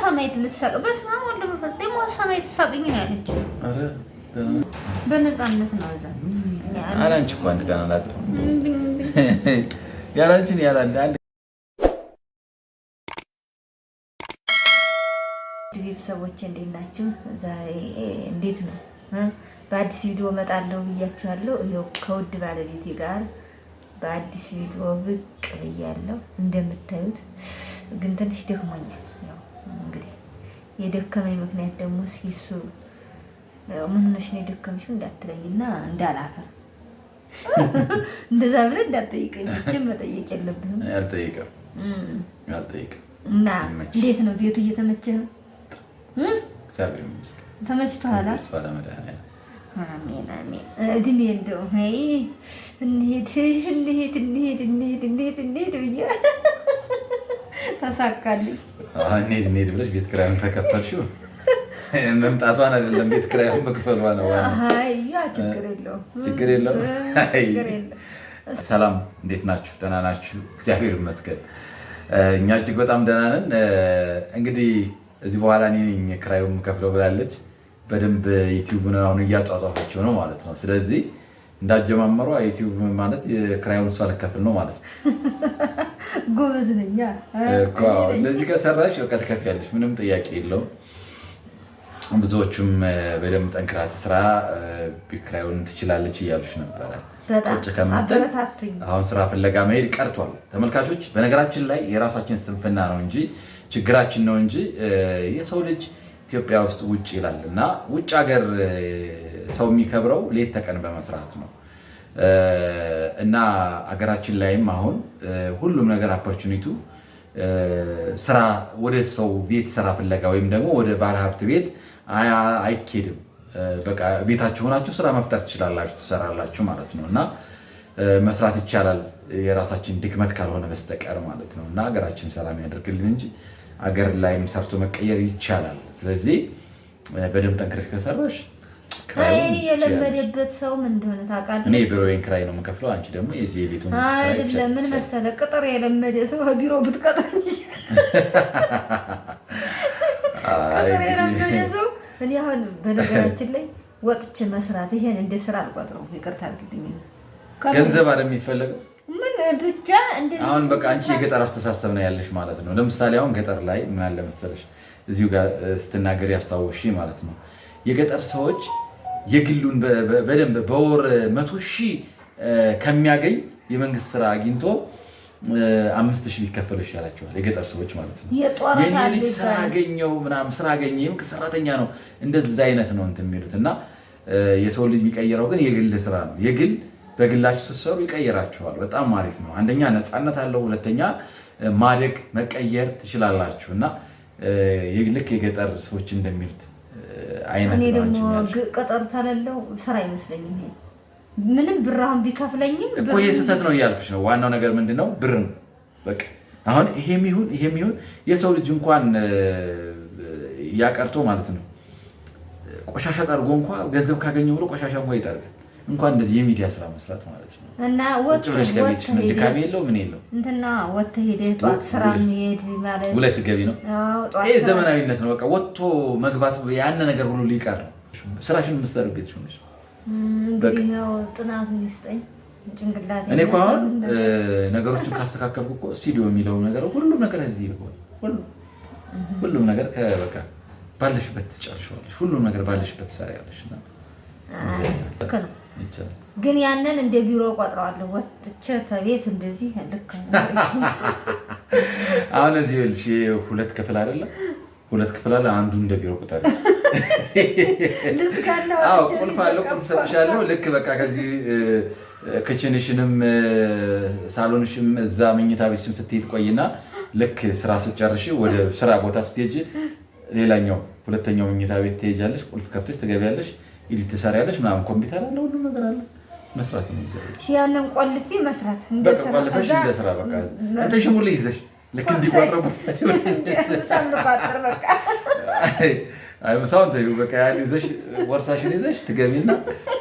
ሰማይት ልትሰቅ በስመ አብ ወልድ መንፈስ ደግሞ ሰማይት ትሰቅኝ ነው ያለችው። ኧረ በነፃነት ነው እዛ አላንቺ እኮ አንድ ቀን አላውቅም ያላንቺን ያላንድ ቤተሰቦቼ እንዴት ናችሁ? ዛሬ እንዴት ነው? በአዲስ ቪዲዮ እመጣለሁ ብያችኋለሁ። ይኸው ከውድ ባለቤቴ ጋር በአዲስ ቪዲዮ ብቅ ብያለሁ። እንደምታዩት ግን ትንሽ ደክሞኛል። ያው እንግዲህ የደከመኝ ምክንያት ደግሞ እስኪ እሱ ምን ሆነሽ ነው የደከምሽው እንዳትለኝና እንዳላፈር እንደዛ ብለህ እንዳትጠይቀኝ። መቼም መጠየቅ የለብህም። አልጠይቅም። እና እንዴት ነው ቤቱ? እየተመቸህ ነው? እግዚአብሔር ይመስገን ተመችቶሃል? አሜን አሜን። እድሜ እንደው አይ እንሂድ ብዬ ተሳካልኝ። እንሂድ ብለሽ ቤት ኪራዩን ተከፈልሽው? መምጣቷን አይደለም ቤት ኪራዩን መክፈሏ ነው። አይ ያ ችግር የለውም። ሰላም፣ እንዴት ናችሁ? ደህና ናችሁ? እግዚአብሔር ይመስገን እኛ እጅግ በጣም ደህና ነን። እንግዲህ እዚህ በኋላ እኔ ነኝ ኪራዩን የምከፍለው ብላለች። በደንብ ዩቲዩብን አሁን እያጧጧፈችው ነው ማለት ነው። ስለዚህ እንዳጀማመሯ ዩቲዩብ ማለት የኪራዩን እሷ ልከፍል ነው ማለት ነው። ጎበዝ ነኝ እኮ እንደዚህ ከሰራሽ በቃ ትከፍያለሽ፣ ምንም ጥያቄ የለውም። ብዙዎቹም በደንብ ጠንክራ ትስራ ኪራዩን ትችላለች እያሉሽ ነበረ። አሁን ስራ ፍለጋ መሄድ ቀርቷል ተመልካቾች። በነገራችን ላይ የራሳችን ስንፍና ነው እንጂ ችግራችን ነው እንጂ የሰው ልጅ ኢትዮጵያ ውስጥ ውጭ ይላል እና ውጭ ሀገር ሰው የሚከብረው ሌት ተቀን በመስራት ነው እና አገራችን ላይም አሁን ሁሉም ነገር ኦፖርቹኒቲ ስራ ወደ ሰው ቤት ስራ ፍለጋ ወይም ደግሞ ወደ ባለሀብት ቤት አይኬድም። በቃ ቤታችሁ ሆናችሁ ስራ መፍጠር ትችላላችሁ፣ ትሰራላችሁ ማለት ነው እና መስራት ይቻላል የራሳችን ድክመት ካልሆነ በስተቀር ማለት ነው እና ሀገራችን ሰላም ያደርግልን እንጂ አገር ላይም ሰርቶ መቀየር ይቻላል። ስለዚህ በደንብ ጠንክረሽ ከሰራሽ የለመደበት ሰው ምን እንደሆነ ታውቃለህ። እኔ ቢሮዬን ኪራይ ነው የምከፍለው፣ አንቺ ደግሞ የዚህ የቤቱን አይደለም። ምን መሰለህ ቅጥር የለመደ ሰው ቢሮ ብትቀጥረኝ ቅጥር የለመደ ሰው እኔ አሁን በነገራችን ላይ ወጥቼ መስራት ይሄን እንደ ስራ አልቆጥረውም። ይቅርታ አድርግልኝ። ገንዘብ አይደል የሚፈልገው? ምን ብቻ እንደዚህ አሁን በቃ አንቺ የገጠር አስተሳሰብ ነው ያለሽ ማለት ነው። ለምሳሌ አሁን ገጠር ላይ ምን አለ መሰለሽ፣ እዚሁ ጋር ስትናገር ያስታወሽ ማለት ነው። የገጠር ሰዎች የግሉን በደንብ በወር 100,000 ከሚያገኝ የመንግስት ስራ አግኝቶ 5,000 ሊከፈለው ይሻላቸዋል የገጠር ሰዎች ማለት ነው። የኔ ልጅ ስራ አገኘው ምናምን ስራ አገኘ የመንግስት ሰራተኛ ነው እንደዛ አይነት ነው እንትን የሚሉት እና የሰው ልጅ የሚቀይረው ግን የግል ስራ ነው። የግል በግላችሁ ስትሰሩ ይቀይራችኋል። በጣም አሪፍ ነው። አንደኛ ነፃነት አለው፣ ሁለተኛ ማደግ መቀየር ትችላላችሁ እና ልክ የገጠር ሰዎች እንደሚሉት አይነት ነው። እኔ ደግሞ ገጠር ተለለው ስራ አይመስለኝም። ይሄ ምንም ብራም ቢከፍለኝም እኮ ይሄ ስህተት ነው እያልኩሽ ነው። ዋናው ነገር ምንድነው? ብር ነው በቃ። አሁን ይሄም ይሁን የሰው ልጅ እንኳን ያቀርቶ ማለት ነው ቆሻሻ ጠርጎ እንኳን ገንዘብ ካገኘው ብሎ ቆሻሻ እንኳን ይጠርጋል። እንኳን እንደዚህ የሚዲያ ስራ መስራት ማለት ነው እና ወጥ ብለሽ ከቤትሽ ድካም የለው ምን የለው እንትና ወጥ ሄደህ ጧት ስራ መሄድ ማለት ውለሽ ስትገቢ ነው። ይሄ ዘመናዊነት ነው። በቃ ወጥቶ መግባት ያን ነገር ሁሉ ሊቀር ነው። ስራሽን የምትሰሪበት ሆነሽ እንግዲህ ያው ጥናቱን ይስጠኝ ጭንቅላቴ። እኔ እኮ አሁን ነገሮችን ካስተካከልኩ እኮ ስቱዲዮ የሚለው ነገር ሁሉም ነገር እዚህ ይሆን ሁሉም ነገር በቃ ባለሽበት ትጨርሻለሽ። ሁሉም ነገር ባለሽበት ትሰሪያለሽ እና ግን ያንን እንደ ቢሮ ቆጥረዋለሁ። ወጥቼ ተቤት እንደዚህ ልክ አሁን እዚህ ልሽ ሁለት ክፍል አይደለም፣ ሁለት ክፍል አለ። አንዱ እንደ ቢሮ ቁጠር ቁልፍ አለው፣ ቁልፍ ሰጥሻለሁ። ልክ በቃ ከዚህ ክችንሽንም ሳሎንሽም እዛ መኝታ ቤትሽም ስትሄድ ቆይና ልክ ስራ ስትጨርሽ ወደ ስራ ቦታ ስትሄጂ ሌላኛው ሁለተኛው መኝታ ቤት ትሄጃለሽ። ቁልፍ ከፍተሽ ትገቢያለሽ። ኢዲት ትሰሪያለሽ ምናምን ኮምፒውተር አለ፣ ሁሉ ነገር አለ። መስራት ነው ይዘልሽ ያንን ቆልፌ መስራት በቃ ቆልፈሽ እንደ ስራ በቃ አንተ ሽሙል ይዘሽ ልክ እንዲቆጥረው ሳምልቋጥር በቃ አይ ምሳውን ተይው በቃ ያን ይዘሽ ወርሳሽን ይዘሽ ትገቢና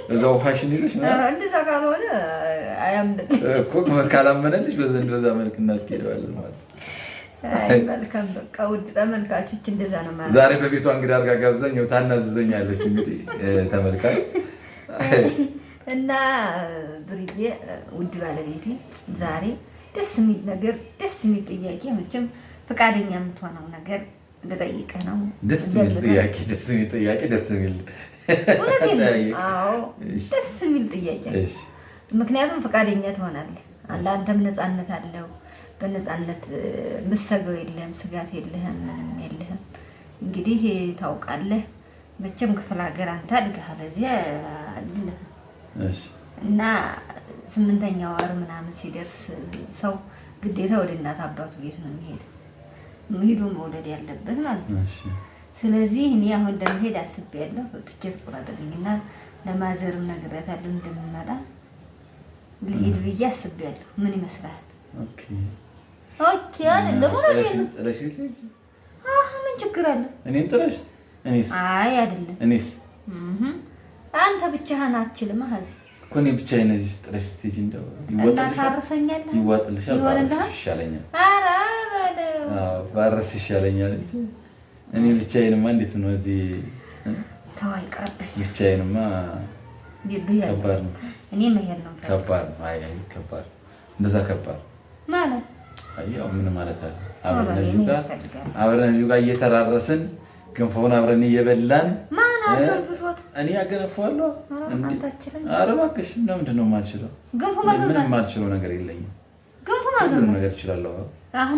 እዛው ውሃሽን ይዘሽ ነው። እንደዛ ካልሆነ አያምንም እኮ ካላመነልሽ በዛ መልክ እናስኬደዋለን ማለት ነው። አይ መልካም በቃ ውድ ተመልካቾች እንደዛ ነው ማለት። ዛሬ በቤቷ እንግዲህ አድርጋ ጋብዛኝ ነው ታናዝዘኛለች። እንግዲህ ተመልካች እና ብርዬ ውድ ባለቤቴ ዛሬ ደስ የሚል ነገር ደስ የሚል ጥያቄ መቼም ፈቃደኛ የምትሆነው ነገር ልጠይቅህ ነው። ደስ የሚል ጥያቄ ደስ የሚል እውነቴን ነው። አዎ ደስ የሚል ጥያቄ። ምክንያቱም ፈቃደኛ ትሆናለህ። ለአንተም ነፃነት አለው። በነፃነት ምሰገው የለም፣ ስጋት የለህም፣ ምንም የለህም። እንግዲህ ታውቃለህ መቼም ክፍለ ሀገር አንተ አድገሃል እዚያ አይደለም እና 8ኛ ወር ምናምን ሲደርስ ሰው ግዴታ ወደ እናት አባቱ ቤት ነው የሚሄድ ሄዶ መውለድ ያለበት ማለት ነው። ስለዚህ እኔ አሁን ለመሄድ አስቤያለሁ። ትኬት ቁረጥልኝና ለማዘርም ነግሬያታለሁ እንደምመጣ ልሄድ ብዬ አስቤያለሁ። ምን ይመስላል? ኦኬ አይደለም ምን ችግር አለ? እኔን ጥለሽ? እኔስ? አይ አይደለም እኔስ አንተ ብቻህን አትችልም። እዚህ እኮ እኔ ብቻዬን እዚህ ጥለሽ ስትሄጂ እንደው ይወጣልሻል፣ ይዋጥልሻል፣ ይሻለኛል። ኧረ በለው ባረስ ይሻለኛል እንጂ እኔ ብቻዬንማ እንዴት ነው እዚህ? ተው አይቀርብኝ። ብቻዬንማ ከባድ ነው። እኔ መሄድ ነው ከባድ ነው። አይ ከባድ እንደዛ ከባድ ማለት ያው ምን ማለት አለ? አብረን እዚሁ ጋር እየተራረስን ገንፎውን አብረን እየበላን እኔ አገነፋዋለሁ። ኧረ እባክሽ ለምንድን ነው የማልችለው? ምንም የማልችለው ነገር የለኝም። ሁሉንም ነገር እችላለሁ።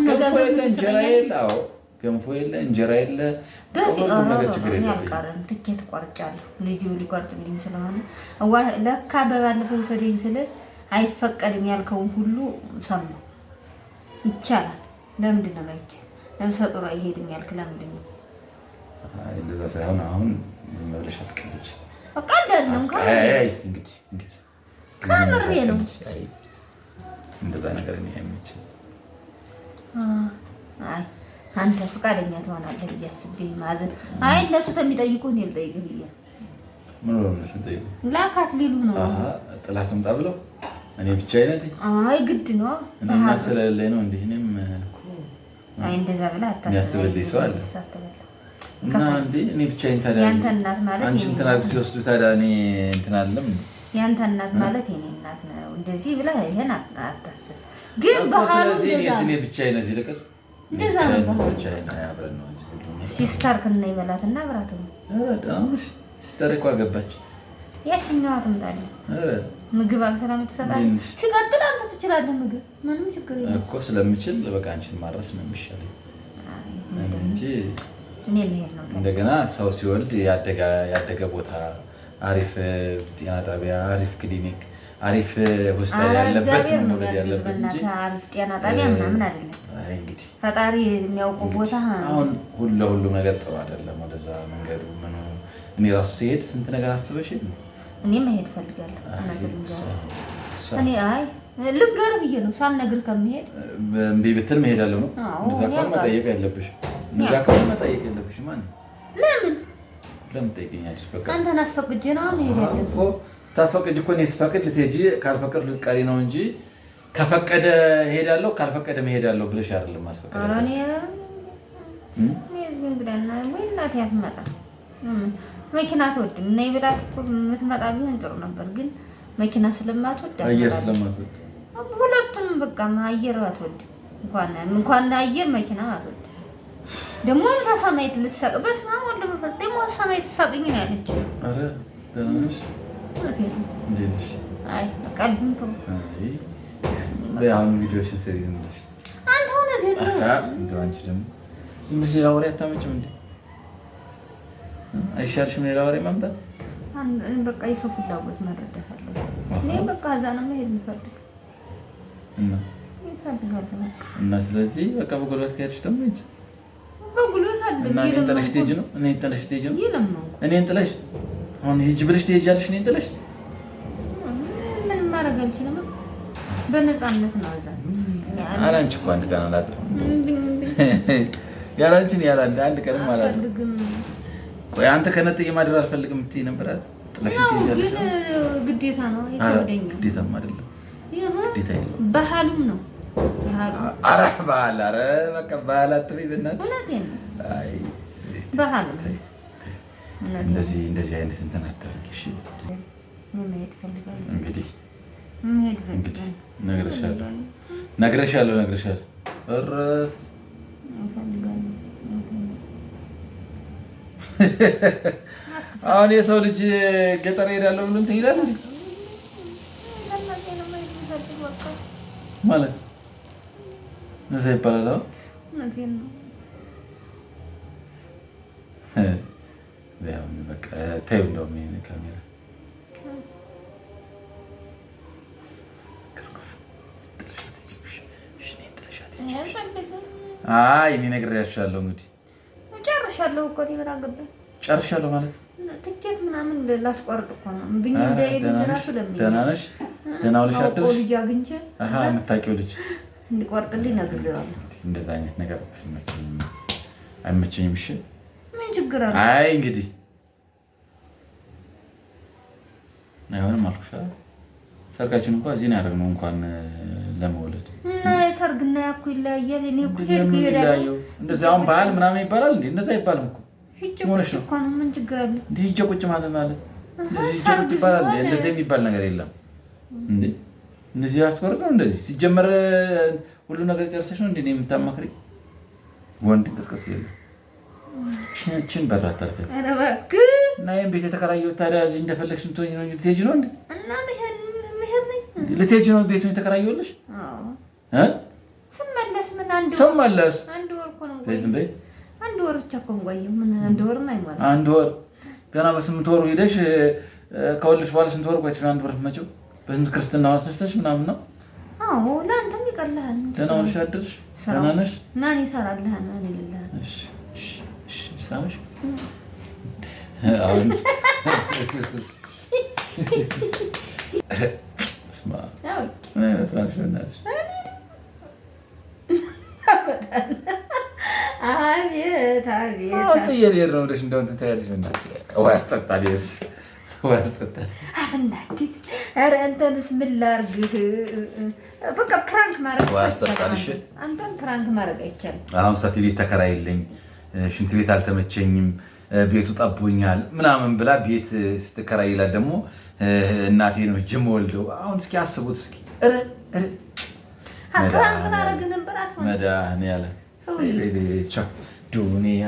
ገንፎ የለ እንጀራ የለ፣ አዎ ገንፎ የለ እንጀራ የለ፣ ሁሉም ነገር ችግር የለብኝም። ትኬት ቆርጫለሁ ልጁ ሊቆርጥልኝ ስለሆነ ለካ በባለፈው ሰደኝ ስለ አይፈቀድም ያልከውን ሁሉ ሰማሁ። ይቻላል። ለምንድን ነው የማይቻል? ነፍሰ ጡር አይሄድም ያልክ ለምንድን ነው? እንደዛ ሳይሆን አሁን ዝም ብለሽ አትቀልጂ። አቃልዳለሁ እንግዲህ ከምሬ ነው። እንደዛ ነገር እኔ አይመችም። አይ አንተ ፈቃደኛ ትሆናለህ ብዬ አስቤ ማዘን። አይ እነሱ ተሚጠይቁ እኔ ልጠይቅህ ብዬ ምን ነው እነሱ ጠይቁ ላካት ሊሉ ነው። ጥላት ምጣ ብለው እኔ ብቻዬን እዚህ። አይ ግድ ነው እና ስለሌለኝ ነው እንዴ? እኔም እኮ አይ እንደዛ ብላ አታስብልኝ ሰው አለ እና እንዴ እኔ ብቻዬን ታዲያ ያንተ እናት ማለት አንቺ እንትና ሲወስዱ ታዲያ እኔ እንትና አይደለም ያንተ እናት ማለት የኔ እናት ነው። እንደዚህ ብላ ይሄን አታስብ። ግን ባህሉ እኔ ብቻዬን እዚህ ልቅር እንደዛ ነው። ብቻዬን አብረን ነው እንጂ ሲስተር ከነ ይበላትና አብራት ነው። አረዳምሽ ሲስተር እኮ አገባች። ያቺኛዋ ትምጣለች ምግብ አልሰላምትሰጣለች። ሲቀጥል አንተ ትችላለህ ምግብ ምንም ችግር የለም እኮ ስለምችል በቃ አንቺን ማድረስ ነው የሚሻለው እንጂ እኔ መሄድ ነው። እንደገና ሰው ሲወልድ ያደገ ቦታ አሪፍ ጤና ጣቢያ፣ አሪፍ ክሊኒክ፣ አሪፍ ሆስፒታል ያለበት መውለድ ያለበት እንጂ አሪፍ ጤና ጣቢያ ምናምን አይደለም። አይ እንግዲህ ፈጣሪ የሚያውቀው ቦታ አሁን ሁሉም ነገር ጥሩ አይደለም። ወደዛ መንገዱ ምን እኔ ራሱ ሲሄድ ስንት ነገር አስበሽ እኔ መሄድ ፈልጋለሁ። እኔ አይ ልንገርህ ብዬ ነው ሳልነግርህ ከመሄድ እምቢ ብትል መሄዳለሁ ነው። እንደዛ ከሆነ መጠየቅ ያለብሽ እንደዛ ከሆነ መጠየቅ የለብሽ። ማን ለምን ትጠይቀኛለሽ? በቃ አንተን አስፈቅጄ ነው መሄድ ያለብህ እኮ። ታስፈቅጂ እኮ እኔ ስፈቅድ ልትሄጂ ካልፈቅድ ልትቀሪ ነው እንጂ ከፈቀደ ሄዳለሁ ካልፈቀደ መሄዳለሁ ብለሽ አይደለም ማስፈቀድ። ኧረ እኔ እንግዳና ወይ እናቴ አትመጣ መኪና አትወድም እና ይብላት እኮ የምትመጣ ቢሆን ጥሩ ነበር። ግን መኪና ስለማትወድ አየር ስለማትወድ ሁለቱም በቃ አየር አትወድም። እንኳን አየር መኪና አትወድ። ደግሞ ታሳማይት ልትሰቅ በስመ አብ ወልድ መንፈስ ደግሞ ታሳማይት ትሰቅኝ ነው ያለች። አረ ደህና ነሽ? እንዴት ነሽ? አይ ቀልድም ተው። አይ አሁን ቪዲዮሽን ሰሪ ዝም ብለሽ አንተ ሆነህ እንደው አንቺ ደግሞ ዝም ብለሽ ሌላ ወሬ አታመጭም እንዴ? አይሻልሽም ሌላ ወሬ ማምጣት? በቃ የሰው ፍላጎት መረዳት አለብን። እኔ በቃ እዛ ነው መሄድ የምፈልግ እና ስለዚህ በቃ በጉልበት ከሄድሽ ደግሞ ሂጂ። በጉልበት አለ እና እኔን ጥለሽ ትሄጂ ነው? እኔን ጥለሽ ትሄጂ ነው? እኔን ጥለሽ አሁን ሂጂ ብለሽ ትሄጃለሽ? እኔን ጥለሽ ምንም ማድረግ አልችልም። በነፃነት ነው እዛ። ኧረ አንቺ እኮ አንድ ቀን አላጥርም ያለ አንቺን ያለ አንድ ቀንም አላጥርም። ቆይ አንተ ከነጥዬ ማደር አልፈልግም እትይ ነበር አይደል? ጥለሽ ትሄጃለሽ ነው? ግዴታ ነው። ይከብደኛል። ግዴታም አይደለም ግዴታ የለውም። ባህሉም ነው ኧረ ባህል ኧረ በቃ ባህል አትበይ በእናትህ። እውነቴን ነው። ባህል እንደዚህ አይነት እንትን አታርጊ እሺ። መሄድ እፈልጋለሁ። እንግዲህ ነግሬሻለሁ። እረፍ አሁን የሰው ልጅ ገጠር ሄዳለሁ ብሎ እንትን ይላል ማለት እዛ ይባላል። አሁን በቃ ተይው እንደውም ይሄን ካሜራ እኔ ነግሬያቸዋለሁ። እንግዲህ ጨርሻለሁ እኮ ምን አገባኝ። ጨርሻለሁ ማለት ትኬት ምናምን ላስቆርጥ እኮ ነው። ደህና ነሽ? ደህና ውለሽ አደርሽ? ልጅ አግኝቼ የምታውቂው ልጅ እንዲቆርጥልኝ ነግሬዋለሁ። እንደዛ አይነት ነገር አይመቸኝም። እሺ ምን ችግር አለ? አይ እንግዲህ አይሆንም አልኩሽ። ሰርጋችን እንኳን እዚህ ነው ያደረግነው እንኳን ለመውለድ እና የሰርግና ያኩ ይለያያል። እኔ እኮ ሄድኩ ይሄዳል። እንደዚህ አሁን ባህል ምናምን ይባላል እንዴ? እንደዛ አይባልም እኮ ሆነሽ እኮ ነው። ምን ችግር አለ? እንዴ ሂጅ ቁጭ ማለት እንደዚህ ሂጅ ቁጭ ይባላል እንዴ? እንደዚህ የሚባል ነገር የለም እንዴ? እንደዚህ አትቆርጥ ነው እንደዚህ ሲጀመር ሁሉ ነገር ጨርሰሽ ነው እንዴ የምታማክሪ? ወንድ እንቅስቃሴ የለም። ሽንችን በራት አልፈት ኧረ እባክህ እና ይሄን ቤት የተከራየው ታዲያ እዚህ እንደፈለግሽ እንትሆኝ ነው እንጂ ልትሄጂ ነው እንዴ? እና መሄድ ልትሄጂ ነው ቤቱን የተከራየውልሽ? አዎ ስመለስ ምን አንድ ወር እኮ ነው። ዝም በይ አንድ ወር ብቻ እኮ እንቆየው። ምን አንድ ወር ነው አይሞላም። አንድ ወር ገና በ8 ወሩ ሄደሽ ከወለድሽ በኋላ ስንት ወር ቆይተሽ አንድ ወር መጪው በስንት ክርስትና ወስደሽ ምናምን ነው? አዎ ለአንተም ይቀርልሃል። ደህና ዋልሽ አደርሽ? ደህና ነሽ? ማን ይሰራልሃል? ማን ይልልሃል? እሺ ሳምሽ አሁን አቤት ጥየር ነው ብለሽ እንደው እንትን ታያለሽ። ውሃ ያስጠጣል። ውሃ ያስጠጣል። ኧረ አንተንስ ምን ላድርግህ? በቃ ፕራንክ ማድረግ ውሃ ያስጠጣል። እሺ አንተን ፕራንክ ማድረግ አይቻልም። አሁን ሰፊ ቤት ተከራይልኝ፣ ሽንት ቤት አልተመቸኝም፣ ቤቱ ጠቦኛል ምናምን ብላ ቤት ስትከራይላት ደግሞ እናቴ ነው ጅም ወልደው። አሁን እስኪ አስቡት እስኪ ፕራንክ ላደርግ ነበር። መድኃኒዓለም ዱኒያ